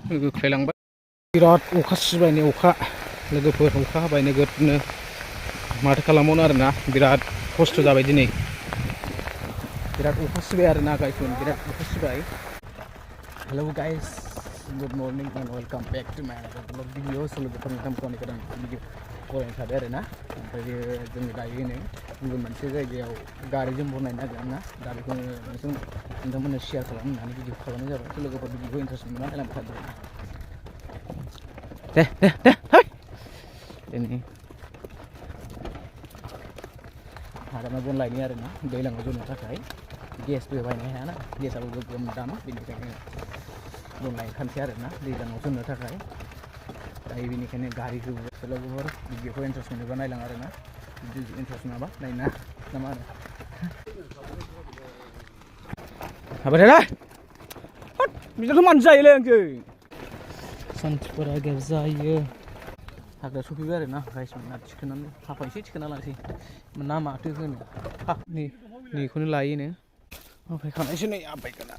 गोख्रैलांबाय बिराद अखा सिबाय नै अखा लोगोफोर अखा हाबाय नोगोदनो माथो खालामबावनो आरोना बिराद खस्थ' जाबाय दिनै बिराद अखा सिबाय आरोना गाइसमोन बिराद अखा सिबाय hello guys good morning and welcome back to माय ब्लग भिडिअ लोगोफोर नोंथांमोनखौ गोदान भिडिअ फरायनो थाबाय आरोना ओमफ्राय जों दायो नै गुबुन मोनसे जायगायाव गारिजों बनायनो नागिरदों ना दा बेखौनो नोंथांमोननो शेयार खालामनो होननानै भिडिअ खालामनाय जाबाय लोगोफोर भिडिअखौ इन्टारेस्ट मोनबा नायलांबाय थादो दे दिनै हादानाव बन लायनि आरोना दैज्लाङाव जनो थाखाय गेसबो बायनो हायाना गेसाबो गोगोम दाम बेनिखायनो बन लायखानोसै आरोना दैज्लाङाव जनो थाखाय दायो बेनिखायनो गारिखौ लोगोफोर भिडिअखौ इन्टारेस्ट मोनोबा नायलां आरोना जुदि इन्टारेस्ट मोनाबा नायना ना मा होनो हाबाय थादो बिदिथ' मानो जायोलै आंखो सानथिफोरा गेब जायो हाग्रा सफैबाय आरोना गाइसमोन थिखोनानै हाफायसै थिखोना लांसै ना माथो होनो नैखौनो लायोनो हाफायखानायसो नै हाफायखाना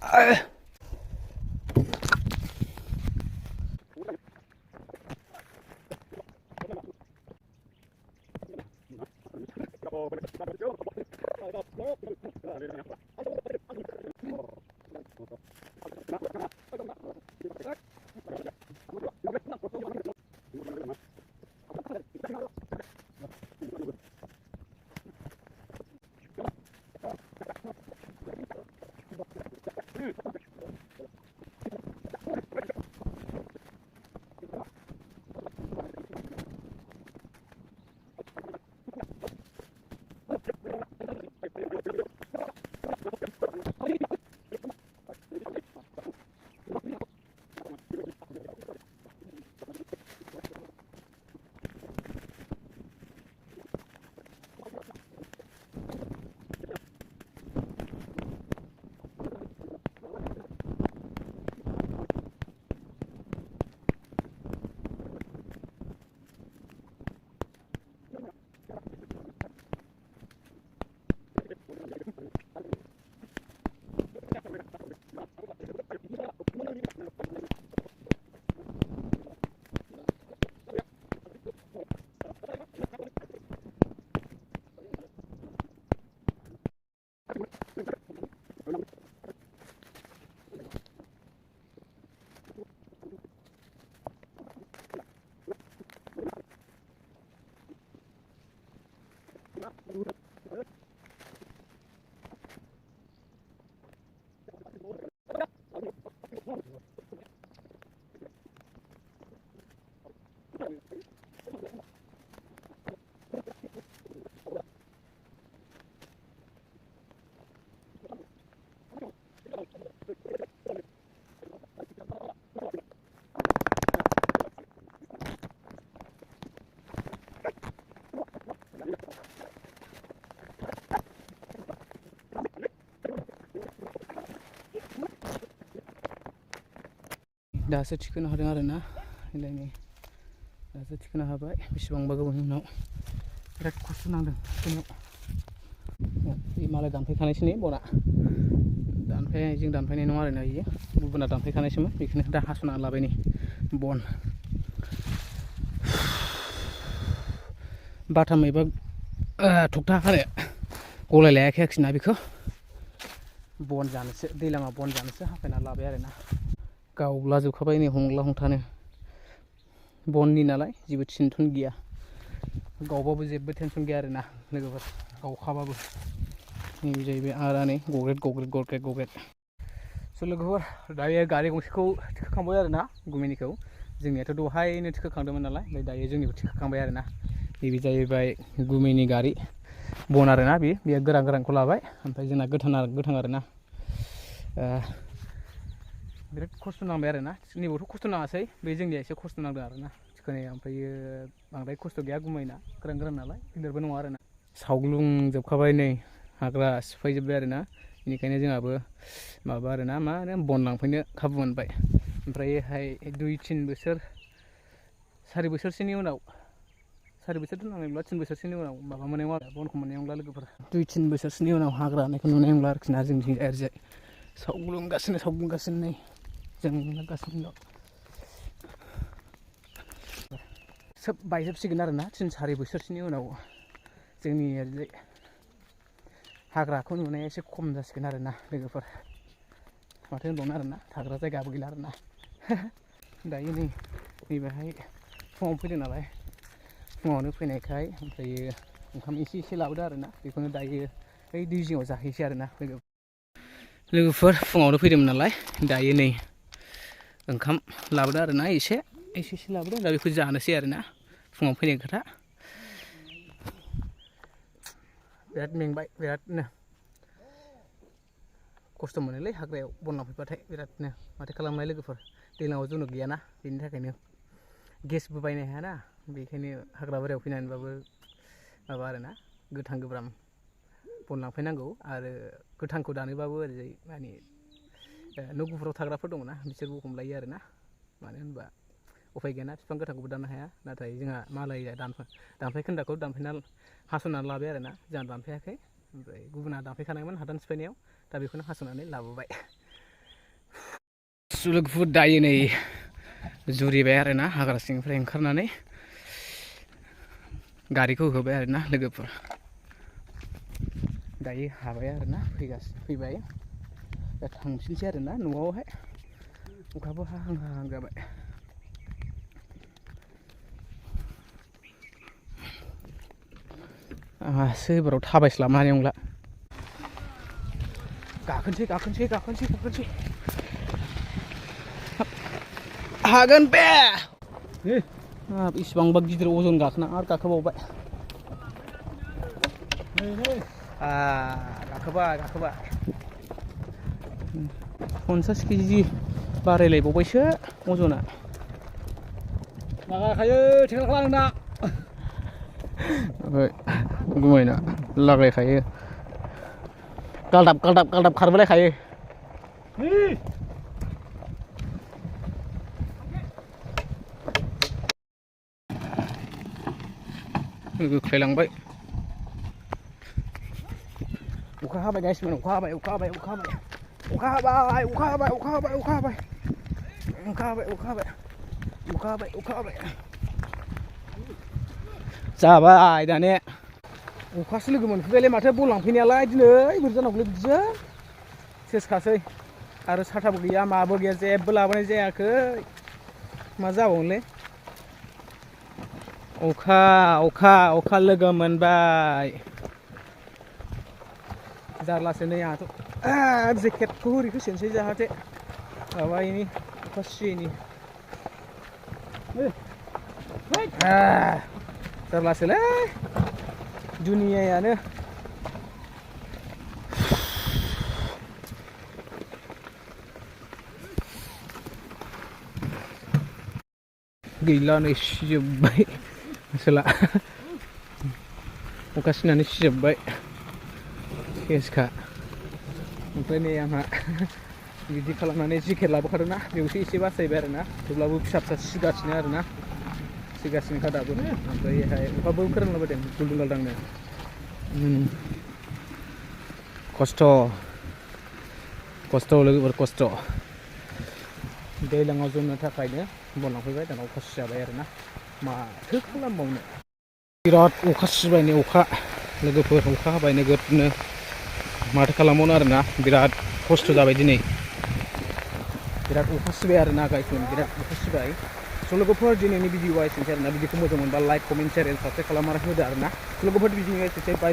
दासो थिखोनो हादों आरोना नै दासो थिखोनो हाबाय बेसेबांबा गोबावनि उनाव बिराद खस्थ' नांदों थिखोनायाव मालाय दानफैखानायसो नै बना जों दानफैनाय नङा आरोना इयो गुबुना दानफैखानायसोमोन बेखौनो दा हास'ना लाबाय नै बन बाथाम एबा थखथा आरो गलाय लायाखै आरोखि ना बेखौ बन जानोसो दैलाङाव बन जानोसो हाफायना लाबाय आरोना गावला जोबखाबाय नै हंला हंथानो बननि नालाय जेबो टेनसन गैया गावबाबो जेबो टेनसन गैया आरोना लोगोफोर गावखाबाबो नैबे जाहैबाय आरो नै गग्रेट स' लोगोफोर दायो गारि गंसेखौ थिखोखांबाय आरोना गुमैनिखौ जोंनियाथ' दहायनो थिखोखांदोंमोन नालाय ओमफ्राय दायो जोंनिखौ थिखोखांबाय आरोना नैबे जाहैबाय गुमैनि गारि बन आरोना बेयो गोरानखौ लाबाय ओमफ्राय जोंना गोथां आरोना बिराद खस्थ' नांबाय आरोना नैबेयावथ' खस्थ' नाङासै बे जोंनिया एसे खस्थ' नांदों आरोना थिखोनाया ओमफ्रायो बांद्राय खस्थ' गैया गुमैना गोरान नालाय गिलिरबो नङा आरोना सावग्लुंजोबखाबाय नै हाग्रा सिफायजोब्बाय आरोना बेनिखायनो जोंहाबो माबा आरोना मा होनो बन लांफैनो खाबु मोनबाय ओमफ्रायहाय 2-3 बोसोर 4 बोसोरसोनि उनाव 4 बोसोरथ' नांनाय नंला 3 बोसोरसोनि उनाव माबा मोननाय नंला बनखौ मोननाय नंला लोगोफोर 2-3 बोसोरसोनि उनाव हाग्रा होनायखौ नुनाय नंला आरोखि ना जोंनि ओरैजाय सावग्लुंगासिनो नै जों नुगासिनो दं सोब बायजोबसिगोन आरोना 3-4 बोसोरसोनि उनाव जोंनि ओरैजाय हाग्राखौ नुनाया एसे खम जासिगोन आरोना लोगोफोर माथो होनबावनो आरोना थाग्रा जायगाबो गैला आरोना दायो नैबेहाय फुङाव फैदों नालाय फुङावनो फैनायखाय ओमफ्रायो ओंखाम एसे लाबोदो आरोना बेखौनो दायो बै दै जिङाव जाहैसै आरोना लोगोफोर फुङावनो फैदोंमोन नालाय दायो नै ओंखाम लाबोदो आरोना एसे लाबोदो दा बेखौ जानोसै आरोना फुङाव फैनाय खोथा बिराद मेंबाय बिरादनो खस्थ' मोनोलै हाग्रायाव बन लांफैबाथाय बिरादनो माथो खालामनाय लोगोफोर दैज्लाङाव जोंनाव गैयाना बेनि थाखायनो गेसबो बायनो हायाना बेखायनो हाग्रा बारियाव फैनानैबाबो माबा आरोना गोथां गोब्राम बन लांफैनांगौ आरो गोथांखौ दानोबाबो ओरैजाय माने न' गुफुराव थाग्राफोर दङना बिसोरबो हमलायो आरोना मानो होनबा उफाय गैयाना बिफां गोथांखौबो दाननो हाया नाथाय जोंहा मालाया दानफाय खोन्दाखौ दानफायना हास'नानै लाबाय आरोना जोंहा दानफायाखै ओमफ्राय गुबुना दानफायखानायमोन हादान सिफायनायाव दा बेखौनो हास'नानै लाबोबाय लोगोफोर दायो नै जुरिबाय आरोना हाग्रा सिंनिफ्राय ओंखारनानै गारिखौ होबाय आरोना लोगोफोर दायो हाबाय आरोना फैबाय दा थांफिनसै आरोना न'आवहाय अखाबो हाहां जाबाय आंहासो एबाराव थाबायस्लाबनो हानाय नंला गाखोनोसै हागोन बे इसिबांबा गिदिर अजन गाखोना आरो गाखोबावबाय गाखोबाय 50 केजि बारायलायबावबायसो अजना लागायखायो थेक्ला खालामना गुमैना लागायखायो गालदाब खारबोलायखायो गोख्रैलांबाय अखा हाबाय गाइसमोन अखा हाबाय जाबाय दाने अखासो लोगो मोनफैबायलै माथो बन लांफैनायालाय दिनै बोरै जानांगौलै बिदिजों सेसखासै आरो साथाबो गैया माबो गैया जेबो लाबोनाय जायाखै मा जाबावनोलै अखा लोगो मोनबाय जारलासो नै आंहाथ' जेकेटखौ ओरैखौ सोनोसै जाहाथे माबायिनि अखा सियैनि जारलासोलै दुनियायानो गैला नै सिजोब्बाय आसोला अखा सिनानै सिजोब्बाय सेसखा ओमफ्राय नै आंहा बिदि खालामनानै जेकेट लाबोखादोंना बेयावसो एसे बासायबाय आरोना थेवब्लाबो फिसा सिगासिनो आरोना सिगासिनोखा दाबो ओमफ्रायहाय अखाबो खोरोमलाबायदों दुलदुल दालदांनो खस्थ' लोगोफोर खस्थ' दैज्लाङाव जोमनो थाखायनो बन लांफैबाय दाना अखा सिजाबाय आरोना माथो खालामबावनो बिराद अखा सिबाय नै अखा लोगोफोर अखा हाबाय नोगोदनो माथो खालामबावनो आरोना बिराद खस्थ' जाबाय दिनै बिराद अखा सिबाय आरोना गाइसमोन बिराद अखा सिबाय स' लोगोफोर दिनैनि भिडिअआ एसेनोसै आरोना भिडिअखौ मोजां मोनबा like comment share and subscribe खालामनानै होदो आरोना लोगोफोर भिडिअआ एसेनोसै बाय